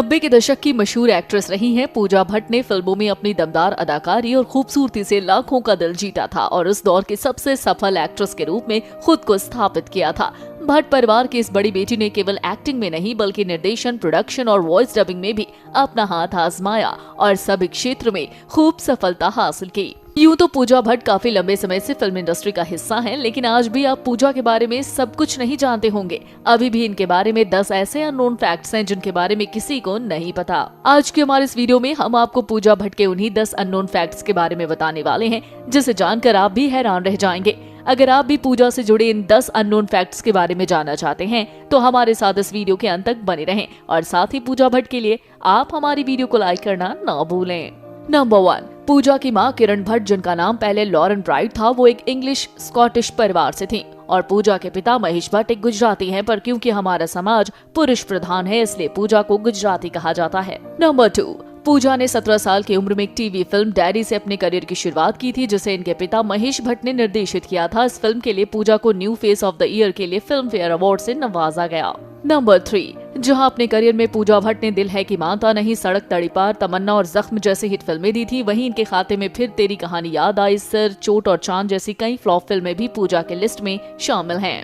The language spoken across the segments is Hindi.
90 के दशक की मशहूर एक्ट्रेस रही हैं पूजा भट्ट ने फिल्मों में अपनी दमदार अदाकारी और खूबसूरती से लाखों का दिल जीता था और उस दौर की सबसे सफल एक्ट्रेस के रूप में खुद को स्थापित किया था। भट्ट परिवार की इस बड़ी बेटी ने केवल एक्टिंग में नहीं बल्कि निर्देशन, प्रोडक्शन और वॉइस डबिंग में भी अपना हाथ आजमाया और सभी क्षेत्र में खूब सफलता हासिल की। यूं तो पूजा भट्ट काफी लंबे समय से फिल्म इंडस्ट्री का हिस्सा हैं, लेकिन आज भी आप पूजा के बारे में सब कुछ नहीं जानते होंगे। अभी भी इनके बारे में 10 ऐसे अननोन फैक्ट्स हैं जिनके बारे में किसी को नहीं पता। आज के हमारे इस वीडियो में हम आपको पूजा भट्ट के उन्हीं 10 अननोन फैक्ट्स के बारे में बताने वाले हैं, जिसे जानकर आप भी हैरान रह जाएंगे। अगर आप भी पूजा से जुड़े इन 10 अननोन फैक्ट्स के बारे में जानना चाहते हैं तो हमारे साथ इस वीडियो के अंत तक बने रहें और साथ ही पूजा भट्ट के लिए आप हमारी वीडियो को लाइक करना ना भूलें। नंबर 1, पूजा की मां किरण भट्ट, जिनका नाम पहले लॉरेन ब्राइट था, वो एक इंग्लिश स्कॉटिश परिवार से थी और पूजा के पिता महेश भट्ट एक गुजराती हैं, पर क्योंकि हमारा समाज पुरुष प्रधान है इसलिए पूजा को गुजराती कहा जाता है। नंबर 2, पूजा ने 17 साल की उम्र में एक टीवी फिल्म डैडी से अपने करियर की शुरुआत की थी, जिसे इनके पिता महेश भट्ट ने निर्देशित किया था। इस फिल्म के लिए पूजा को new face of the year के लिए फिल्म फेयर अवार्ड से नवाजा गया। नंबर 3, जहां अपने करियर में पूजा भट्ट ने दिल है कि मानता नहीं, सड़क तड़ी पार, तमन्ना और जख्म जैसी हिट फिल्में दी थी, वहीं इनके खाते में फिर तेरी कहानी याद आई, सिर, चोट और चांद जैसी कई फ्लॉप फिल्में भी पूजा के लिस्ट में शामिल हैं।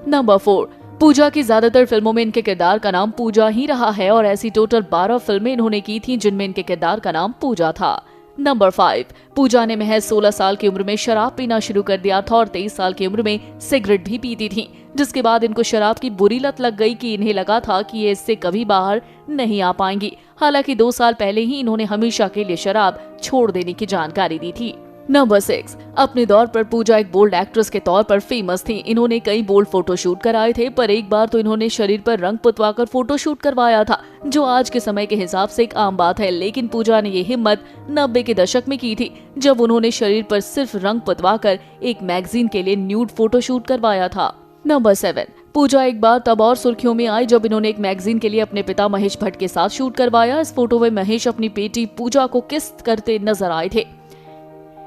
नंबर 4, पूजा की ज्यादातर फिल्मों में इनके किरदार का नाम पूजा ही रहा है और ऐसी टोटल 12 फिल्में इन्होंने की थी जिनमें इनके किरदार का नाम पूजा था। नंबर 5, पूजा ने महज 16 साल की उम्र में शराब पीना शुरू कर दिया था और 23 साल की उम्र में सिगरेट भी पीती थी, जिसके बाद इनको शराब की बुरी लत लग गई कि इन्हें लगा था कि ये इससे कभी बाहर नहीं आ पाएंगी। हालांकि 2 साल पहले ही इन्होंने हमेशा के लिए शराब छोड़ देने की जानकारी दी थी। नंबर 6, अपने दौर पर पूजा एक बोल्ड एक्ट्रेस के तौर पर फेमस थी। इन्होंने कई बोल्ड फोटोशूट कराए थे, पर एक बार तो इन्होंने शरीर पर रंग पुतवाकर फोटोशूट करवाया था, जो आज के समय के हिसाब से एक आम बात है। लेकिन पूजा ने ये हिम्मत 90 के दशक में की थी, जब उन्होंने शरीर पर सिर्फ रंग पुतवाकर एक मैगजीन के लिए न्यूड फोटोशूट करवाया था। नंबर 7, पूजा एक बार तब और सुर्खियों में आई जब इन्होंने एक मैगजीन के लिए अपने पिता महेश भट्ट के साथ शूट करवाया। इस फोटो में महेश अपनी बेटी पूजा को किस करते नजर आए थे।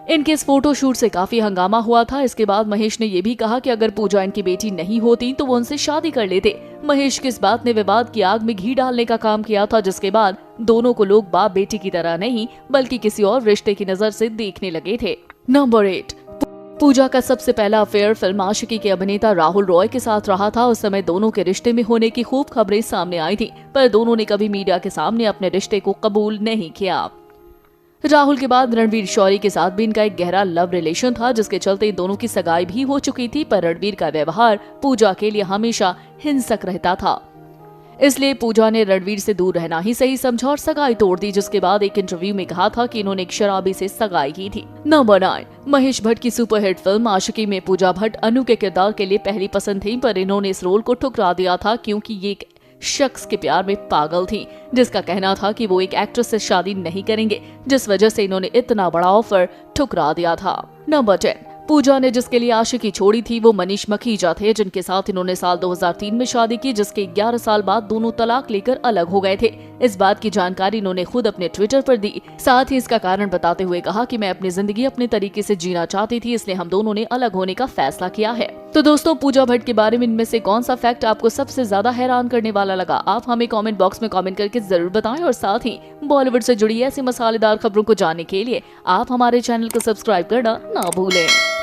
इनके इस फोटो शूट से काफी हंगामा हुआ था। इसके बाद महेश ने यह भी कहा कि अगर पूजा इनकी बेटी नहीं होती तो वो उनसे शादी कर लेते। महेश की इस बात ने विवाद की आग में घी डालने का काम किया था, जिसके बाद दोनों को लोग बाप बेटी की तरह नहीं बल्कि किसी और रिश्ते की नजर से देखने लगे थे। नंबर 8, पूजा का सबसे पहला अफेयर फिल्म आशिकी के अभिनेता राहुल रॉय के साथ रहा था। उस समय दोनों के रिश्ते में होने की खूब खबरें सामने आई थी, पर दोनों ने कभी मीडिया के सामने अपने रिश्ते को कबूल नहीं किया। राहुल के बाद रणवीर शौरी के साथ भी इनका एक गहरा लव रिलेशन था, जिसके चलते दोनों की सगाई भी हो चुकी थी, पर रणवीर का व्यवहार पूजा के लिए हमेशा हिंसक रहता था। इसलिए पूजा ने रणवीर से दूर रहना ही सही समझा और सगाई तोड़ दी, जिसके बाद एक इंटरव्यू में कहा था कि इन्होंने एक शराबी से सगाई की थी। नंबर 9, महेश भट्ट की सुपरहिट फिल्म आशिकी में पूजा भट्ट अनु के किरदार के लिए पहली पसंद थी, पर इन्होंने इस रोल को ठुकरा दिया था क्योंकि ये एक शख्स के प्यार में पागल थी, जिसका कहना था कि वो एक एक्ट्रेस से शादी नहीं करेंगे, जिस वजह से इन्होंने इतना बड़ा ऑफर ठुकरा दिया था। नंबर 10, पूजा ने जिसके लिए आशिकी छोड़ी थी वो मनीष मखीजा थे, जिनके साथ इन्होंने साल 2003 में शादी की, जिसके 11 साल बाद दोनों तलाक लेकर अलग हो गए थे। इस बात की जानकारी इन्होंने खुद अपने ट्विटर पर दी। साथ ही इसका कारण बताते हुए कहा कि मैं अपनी जिंदगी अपने तरीके से जीना चाहती थी, इसलिए हम दोनों ने अलग होने का फैसला किया है। तो दोस्तों, पूजा भट्ट के बारे में इनमें से कौन सा फैक्ट आपको सबसे ज्यादा हैरान करने वाला लगा? आप हमें कमेंट बॉक्स में कमेंट करके जरूर बताएं और साथ ही बॉलीवुड से जुड़ी ऐसी मसालेदार खबरों को जानने के लिए आप हमारे चैनल को सब्सक्राइब करना ना भूलें।